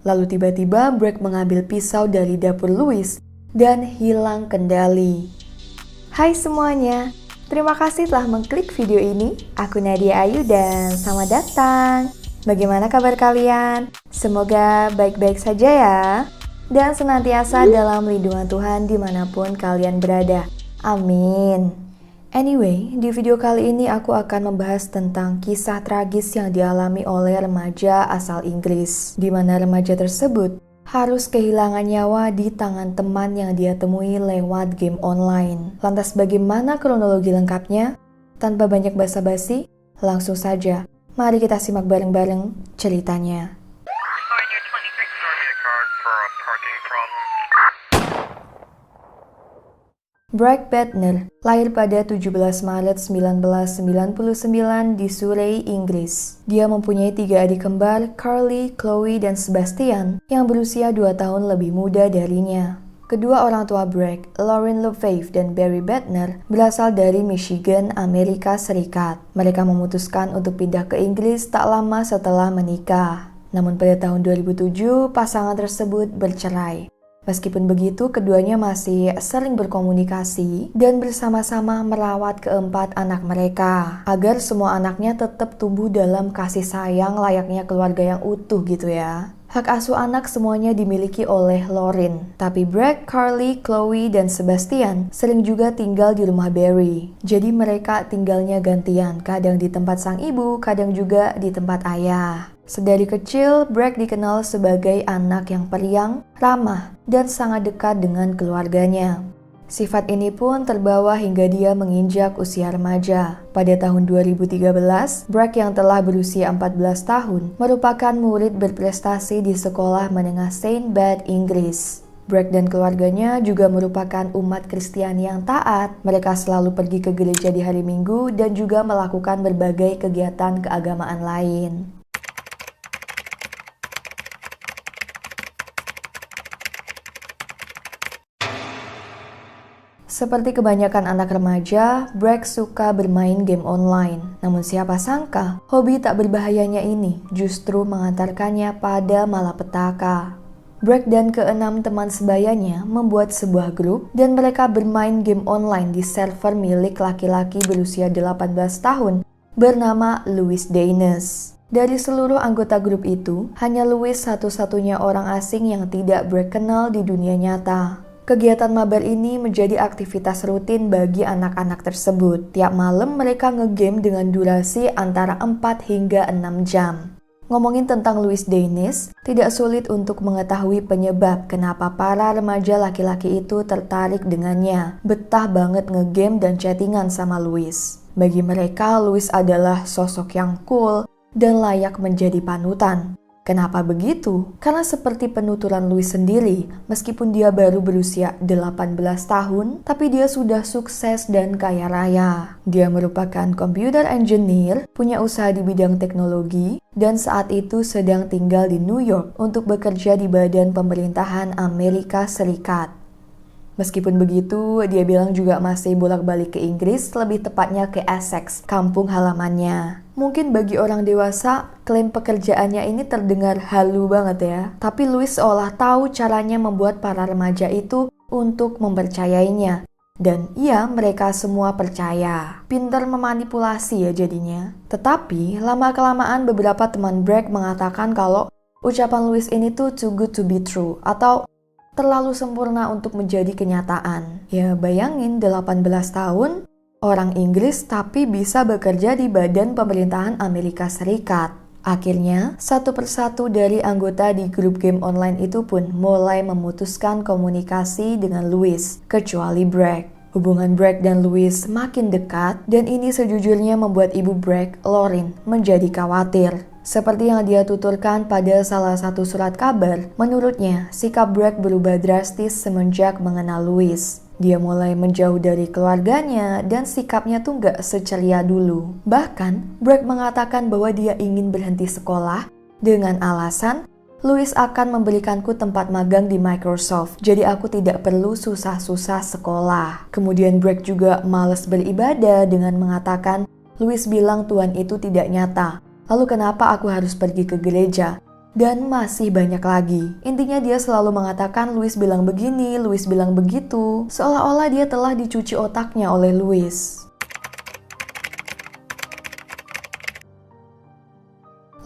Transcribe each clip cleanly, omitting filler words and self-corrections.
Lalu tiba-tiba Bragg mengambil pisau dari dapur Louis dan hilang kendali. Hai semuanya, terima kasih telah mengklik video ini. Aku Nadia Ayu dan selamat datang. Bagaimana kabar kalian? Semoga baik-baik saja ya. Dan senantiasa dalam lindungan Tuhan dimanapun kalian berada. Amin. Anyway, di video kali ini aku akan membahas tentang kisah tragis yang dialami oleh remaja asal Inggris, di mana remaja tersebut harus kehilangan nyawa di tangan teman yang dia temui lewat game online. Lantas bagaimana kronologi lengkapnya? Tanpa banyak basa-basi, langsung saja, mari kita simak bareng-bareng ceritanya. Bragg Bednar lahir pada 17 Maret 1999 di Surrey, Inggris. Dia mempunyai 3 adik kembar, Carly, Chloe, dan Sebastian, yang berusia 2 tahun lebih muda darinya. Kedua orang tua Bragg, Lauren LeFave dan Barry Bednar, berasal dari Michigan, Amerika Serikat. Mereka memutuskan untuk pindah ke Inggris tak lama setelah menikah. Namun pada tahun 2007, pasangan tersebut bercerai. Meskipun begitu, keduanya masih sering berkomunikasi dan bersama-sama merawat keempat anak mereka, agar semua anaknya tetap tumbuh dalam kasih sayang layaknya keluarga yang utuh gitu ya. Hak asuh anak semuanya dimiliki oleh Lauren, tapi Bragg, Carly, Chloe, dan Sebastian sering juga tinggal di rumah Barry. Jadi mereka tinggalnya gantian, kadang di tempat sang ibu, kadang juga di tempat ayah. Sedari kecil, Bragg dikenal sebagai anak yang periang, ramah, dan sangat dekat dengan keluarganya. Sifat ini pun terbawa hingga dia menginjak usia remaja. Pada tahun 2013, Bragg yang telah berusia 14 tahun merupakan murid berprestasi di sekolah menengah Saint Bede's, Inggris. Bragg dan keluarganya juga merupakan umat Kristiani yang taat. Mereka selalu pergi ke gereja di hari Minggu dan juga melakukan berbagai kegiatan keagamaan lain. Seperti kebanyakan anak remaja, Bragg suka bermain game online. Namun siapa sangka, hobi tak berbahayanya ini justru mengantarkannya pada malapetaka. Bragg dan ke-6 teman sebayanya membuat sebuah grup dan mereka bermain game online di server milik laki-laki berusia 18 tahun bernama Louis Daines. Dari seluruh anggota grup itu, hanya Louis satu-satunya orang asing yang tidak Bragg kenal di dunia nyata. Kegiatan mabar ini menjadi aktivitas rutin bagi anak-anak tersebut. Tiap malam mereka ngegame dengan durasi antara 4 hingga 6 jam. Ngomongin tentang Louis Daines, tidak sulit untuk mengetahui penyebab kenapa para remaja laki-laki itu tertarik dengannya. Betah banget ngegame dan chattingan sama Louis. Bagi mereka, Louis adalah sosok yang cool dan layak menjadi panutan. Kenapa begitu? Karena seperti penuturan Louis sendiri, meskipun dia baru berusia 18 tahun, tapi dia sudah sukses dan kaya raya. Dia merupakan computer engineer, punya usaha di bidang teknologi, dan saat itu sedang tinggal di New York untuk bekerja di badan pemerintahan Amerika Serikat. Meskipun begitu, dia bilang juga masih bolak-balik ke Inggris, lebih tepatnya ke Essex, kampung halamannya. Mungkin bagi orang dewasa, klaim pekerjaannya ini terdengar halu banget ya. Tapi Louis seolah tahu caranya membuat para remaja itu untuk mempercayainya. Dan iya, mereka semua percaya. Pintar memanipulasi ya jadinya. Tetapi, lama-kelamaan beberapa teman Bragg mengatakan kalau ucapan Louis ini tuh too good to be true, atau terlalu sempurna untuk menjadi kenyataan. Ya bayangin 18 tahun, orang Inggris tapi bisa bekerja di badan pemerintahan Amerika Serikat. Akhirnya, satu persatu dari anggota di grup game online itu pun mulai memutuskan komunikasi dengan Louis, kecuali Bragg. Hubungan Bragg dan Louis makin dekat dan ini sejujurnya membuat ibu Bragg, Lauren, menjadi khawatir. Seperti yang dia tuturkan pada salah satu surat kabar, menurutnya sikap Bragg berubah drastis semenjak mengenal Louis. Dia mulai menjauh dari keluarganya dan sikapnya tuh gak seceria dulu. Bahkan, Bragg mengatakan bahwa dia ingin berhenti sekolah dengan alasan Louis akan memberikanku tempat magang di Microsoft, jadi aku tidak perlu susah-susah sekolah. Kemudian Bragg juga malas beribadah dengan mengatakan, Louis bilang Tuhan itu tidak nyata. Lalu kenapa aku harus pergi ke gereja? Dan masih banyak lagi. Intinya dia selalu mengatakan Louis bilang begini, Louis bilang begitu, seolah-olah dia telah dicuci otaknya oleh Louis.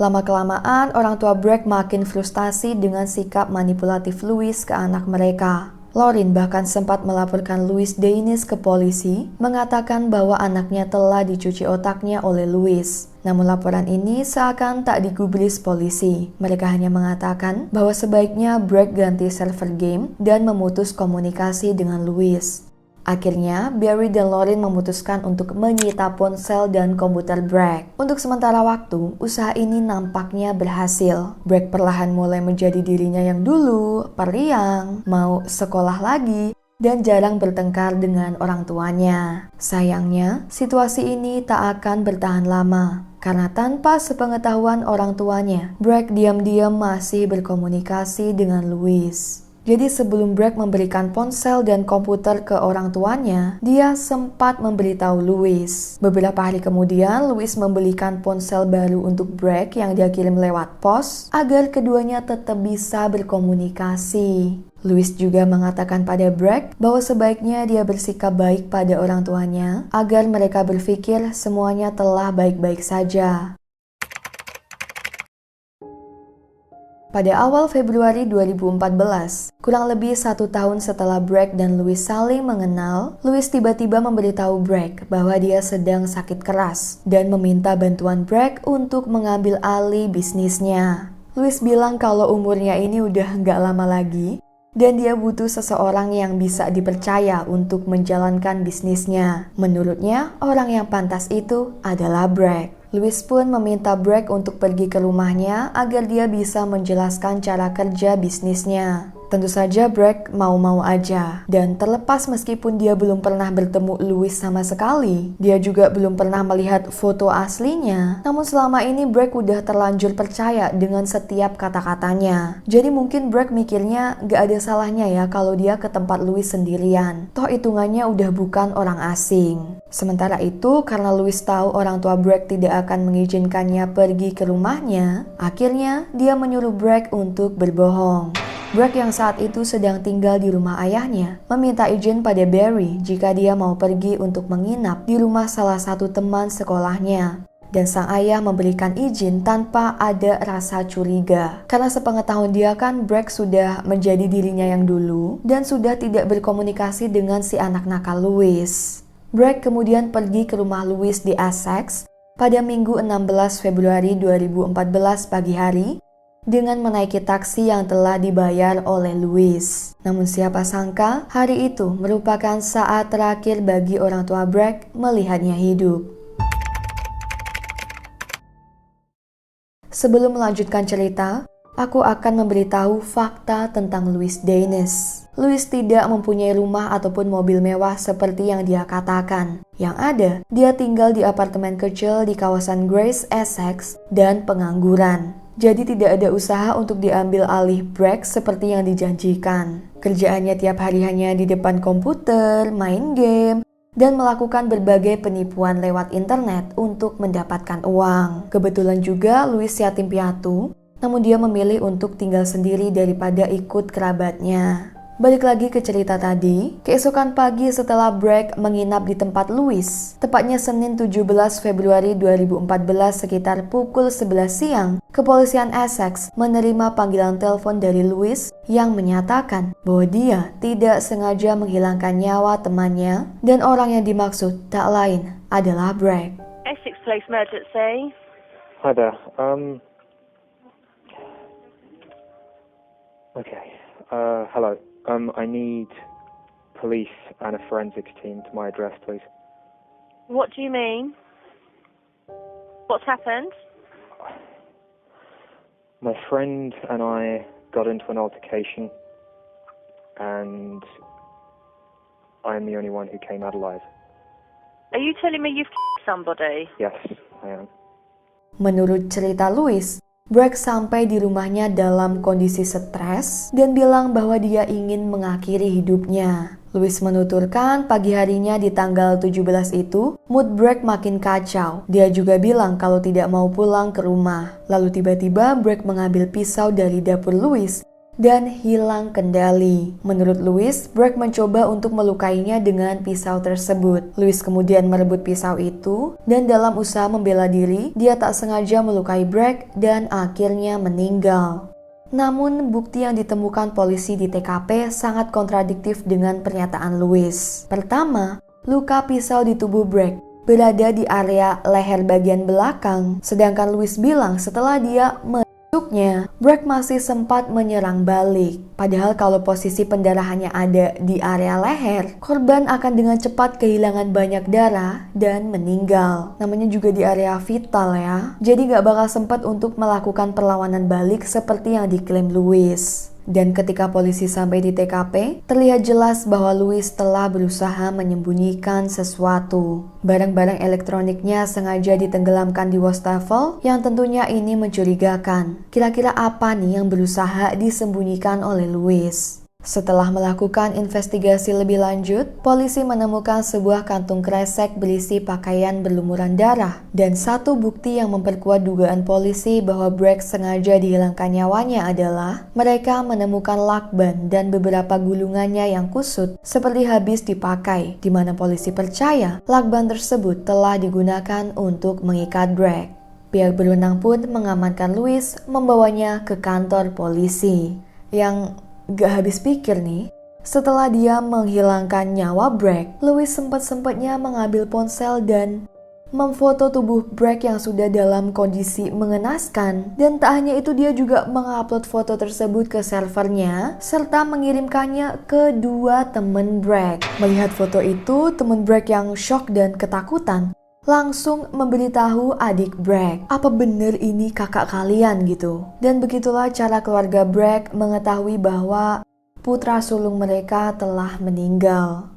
Lama-kelamaan, orang tua Bragg makin frustasi dengan sikap manipulatif Louis ke anak mereka. Lauren bahkan sempat melaporkan Louis Daynes ke polisi, mengatakan bahwa anaknya telah dicuci otaknya oleh Louis. Namun laporan ini seakan tak digubris polisi. Mereka hanya mengatakan bahwa sebaiknya Bragg ganti server game dan memutus komunikasi dengan Louis. Akhirnya, Barry dan Lauren memutuskan untuk menyita ponsel dan komputer Bragg. Untuk sementara waktu, usaha ini nampaknya berhasil. Bragg perlahan mulai menjadi dirinya yang dulu, periang, mau sekolah lagi, dan jarang bertengkar dengan orang tuanya. Sayangnya, situasi ini tak akan bertahan lama. Karena tanpa sepengetahuan orang tuanya, Bragg diam-diam masih berkomunikasi dengan Louis. Jadi sebelum Bragg memberikan ponsel dan komputer ke orang tuanya, dia sempat memberitahu Louis. Beberapa hari kemudian, Louis membelikan ponsel baru untuk Bragg yang dia kirim lewat pos agar keduanya tetap bisa berkomunikasi. Louis juga mengatakan pada Bragg bahwa sebaiknya dia bersikap baik pada orang tuanya agar mereka berpikir semuanya telah baik-baik saja. Pada awal Februari 2014, kurang lebih 1 tahun setelah Bragg dan Louis saling mengenal, Louis tiba-tiba memberitahu Bragg bahwa dia sedang sakit keras dan meminta bantuan Bragg untuk mengambil alih bisnisnya. Louis bilang kalau umurnya ini udah nggak lama lagi dan dia butuh seseorang yang bisa dipercaya untuk menjalankan bisnisnya. Menurutnya, orang yang pantas itu adalah Bragg. Louis pun meminta Bragg untuk pergi ke rumahnya agar dia bisa menjelaskan cara kerja bisnisnya. Tentu saja Bragg mau-mau aja. Dan terlepas meskipun dia belum pernah bertemu Louis sama sekali, dia juga belum pernah melihat foto aslinya. Namun selama ini Bragg udah terlanjur percaya dengan setiap kata-katanya. Jadi mungkin Bragg mikirnya gak ada salahnya ya kalau dia ke tempat Louis sendirian. Toh hitungannya udah bukan orang asing. Sementara itu, karena Louis tahu orang tua Bragg tidak akan mengizinkannya pergi ke rumahnya, akhirnya dia menyuruh Bragg untuk berbohong. Bragg yang saat itu sedang tinggal di rumah ayahnya meminta izin pada Barry jika dia mau pergi untuk menginap di rumah salah satu teman sekolahnya. Dan sang ayah memberikan izin tanpa ada rasa curiga. Karena sepengetahuan dia kan Bragg sudah menjadi dirinya yang dulu dan sudah tidak berkomunikasi dengan si anak nakal Louis. Bragg kemudian pergi ke rumah Louis di Essex pada Minggu 16 Februari 2014 pagi hari dengan menaiki taksi yang telah dibayar oleh Louis. Namun siapa sangka hari itu merupakan saat terakhir bagi orang tua Bragg melihatnya hidup. Sebelum melanjutkan cerita, aku akan memberitahu fakta tentang Louis Daynes. Louis tidak mempunyai rumah ataupun mobil mewah seperti yang dia katakan. Yang ada, dia tinggal di apartemen kecil di kawasan Grays, Essex, dan pengangguran. Jadi tidak ada usaha untuk diambil alih Bragg seperti yang dijanjikan. Kerjaannya tiap hari hanya di depan komputer, main game, dan melakukan berbagai penipuan lewat internet untuk mendapatkan uang. Kebetulan juga Louis yatim piatu, namun dia memilih untuk tinggal sendiri daripada ikut kerabatnya. Balik lagi ke cerita tadi, keesokan pagi setelah Bragg menginap di tempat Louis, tepatnya Senin 17 Februari 2014 sekitar pukul 11 siang, kepolisian Essex menerima panggilan telepon dari Louis yang menyatakan bahwa dia tidak sengaja menghilangkan nyawa temannya dan orang yang dimaksud tak lain adalah Bragg. Essex Police Emergency. Hi there. Okay. Hello. I need police and a forensics team to my address, please. What do you mean? What's happened? My friend and I got into an altercation, and I'm the only one who came out alive. Are you telling me you've somebody? Yes, I am. Menurut cerita Louis, Bragg sampai di rumahnya dalam kondisi stres dan bilang bahwa dia ingin mengakhiri hidupnya. Louis menuturkan pagi harinya di tanggal 17 itu, mood Bragg makin kacau. Dia juga bilang kalau tidak mau pulang ke rumah. Lalu tiba-tiba Bragg mengambil pisau dari dapur Louis dan hilang kendali. Menurut Louis, Bragg mencoba untuk melukainya dengan pisau tersebut. Louis kemudian merebut pisau itu dan dalam usaha membela diri, dia tak sengaja melukai Bragg dan akhirnya meninggal. Namun, bukti yang ditemukan polisi di TKP sangat kontradiktif dengan pernyataan Louis. Pertama, luka pisau di tubuh Bragg berada di area leher bagian belakang, sedangkan Louis bilang setelah dia menusuknya, Bragg masih sempat menyerang balik. Padahal kalau posisi pendarahannya ada di area leher, korban akan dengan cepat kehilangan banyak darah dan meninggal. Namanya juga di area vital ya. Jadi gak bakal sempat untuk melakukan perlawanan balik seperti yang diklaim Louis. Dan ketika polisi sampai di TKP, terlihat jelas bahwa Louis telah berusaha menyembunyikan sesuatu. Barang-barang elektroniknya sengaja ditenggelamkan di wastafel yang tentunya ini mencurigakan. Kira-kira apa nih yang berusaha disembunyikan oleh Louis? Setelah melakukan investigasi lebih lanjut, polisi menemukan sebuah kantung kresek berisi pakaian berlumuran darah. Dan satu bukti yang memperkuat dugaan polisi bahwa Bragg sengaja dihilangkan nyawanya adalah mereka menemukan lakban dan beberapa gulungannya yang kusut seperti habis dipakai, di mana polisi percaya lakban tersebut telah digunakan untuk mengikat Bragg. Pihak berwenang pun mengamankan Louis, membawanya ke kantor polisi. Yang gak habis pikir nih, setelah dia menghilangkan nyawa Bragg, Louis sempat-sempatnya mengambil ponsel dan memfoto tubuh Bragg yang sudah dalam kondisi mengenaskan. Dan tak hanya itu, dia juga mengupload foto tersebut ke servernya serta mengirimkannya ke dua teman Bragg. Melihat foto itu, teman Bragg yang shock dan ketakutan langsung memberitahu adik Bragg, apa bener ini kakak kalian gitu. Dan begitulah cara keluarga Bragg mengetahui bahwa putra sulung mereka telah meninggal.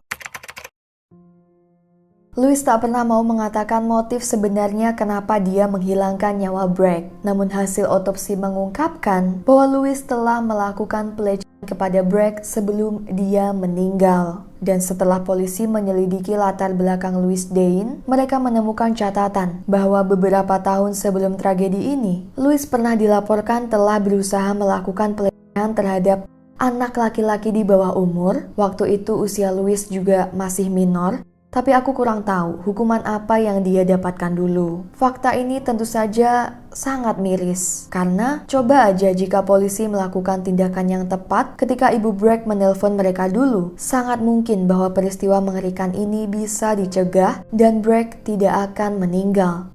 Louis tak pernah mau mengatakan motif sebenarnya kenapa dia menghilangkan nyawa Bragg. Namun hasil otopsi mengungkapkan bahwa Louis telah melakukan pelecehan kepada Bragg sebelum dia meninggal. Dan setelah polisi menyelidiki latar belakang Louis Dane, mereka menemukan catatan bahwa beberapa tahun sebelum tragedi ini, Louis pernah dilaporkan telah berusaha melakukan pelecehan terhadap anak laki-laki di bawah umur. Waktu itu usia Louis juga masih minor. Tapi aku kurang tahu hukuman apa yang dia dapatkan dulu. Fakta ini tentu saja sangat miris. Karena coba aja jika polisi melakukan tindakan yang tepat ketika ibu Bragg menelpon mereka dulu. Sangat mungkin bahwa peristiwa mengerikan ini bisa dicegah dan Bragg tidak akan meninggal.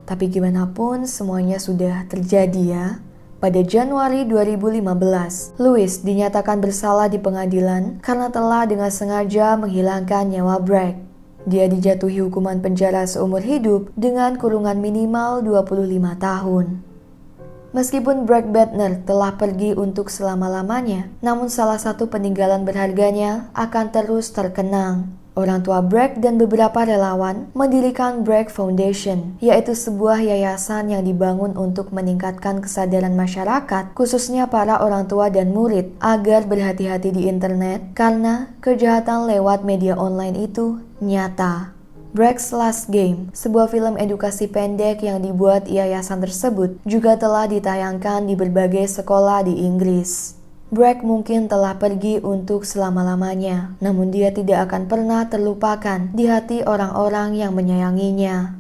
Tapi gimana pun semuanya sudah terjadi ya. Pada Januari 2015, Louis dinyatakan bersalah di pengadilan karena telah dengan sengaja menghilangkan nyawa Bragg. Dia dijatuhi hukuman penjara seumur hidup dengan kurungan minimal 25 tahun. Meskipun Bragg Bednar telah pergi untuk selama-lamanya, namun salah satu peninggalan berharganya akan terus terkenang. Orang tua Bragg dan beberapa relawan mendirikan Bragg Foundation, yaitu sebuah yayasan yang dibangun untuk meningkatkan kesadaran masyarakat, khususnya para orang tua dan murid, agar berhati-hati di internet karena kejahatan lewat media online itu nyata. Bragg's Last Game, sebuah film edukasi pendek yang dibuat yayasan tersebut, juga telah ditayangkan di berbagai sekolah di Inggris. Bragg mungkin telah pergi untuk selama-lamanya, namun dia tidak akan pernah terlupakan di hati orang-orang yang menyayanginya.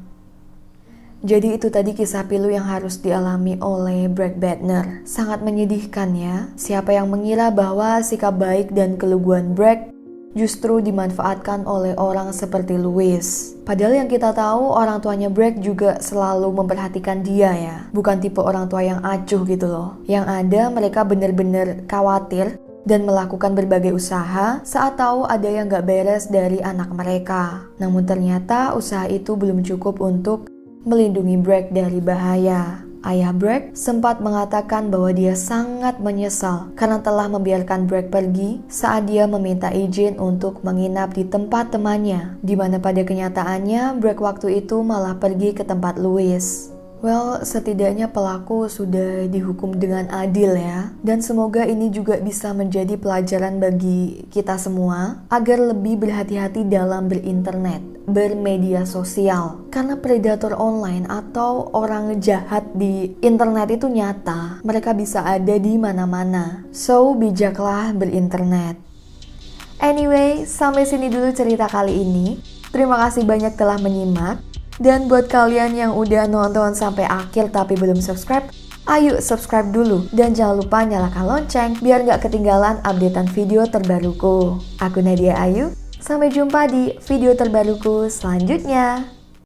Jadi itu tadi kisah pilu yang harus dialami oleh Bragg Bednar. Sangat menyedihkan ya. Siapa yang mengira bahwa sikap baik dan keluguan Bragg justru dimanfaatkan oleh orang seperti Louis. Padahal yang kita tahu orang tuanya Bragg juga selalu memperhatikan dia ya. Bukan tipe orang tua yang acuh gitu loh. Yang ada mereka benar-benar khawatir dan melakukan berbagai usaha saat tahu ada yang gak beres dari anak mereka. Namun ternyata usaha itu belum cukup untuk melindungi Bragg dari bahaya. Ayah Bragg sempat mengatakan bahwa dia sangat menyesal karena telah membiarkan Bragg pergi saat dia meminta izin untuk menginap di tempat temannya, di mana pada kenyataannya Bragg waktu itu malah pergi ke tempat Louis. Well, setidaknya pelaku sudah dihukum dengan adil ya. Dan semoga ini juga bisa menjadi pelajaran bagi kita semua agar lebih berhati-hati dalam berinternet, bermedia sosial. Karena predator online atau orang jahat di internet itu nyata. Mereka bisa ada di mana-mana. So, bijaklah berinternet. Anyway, sampai sini dulu cerita kali ini. Terima kasih banyak telah menyimak. Dan buat kalian yang udah nonton sampai akhir tapi belum subscribe, ayo subscribe dulu. Dan jangan lupa nyalakan lonceng biar gak ketinggalan updatean video terbaruku. Aku Nadia Ayu, sampai jumpa di video terbaruku selanjutnya.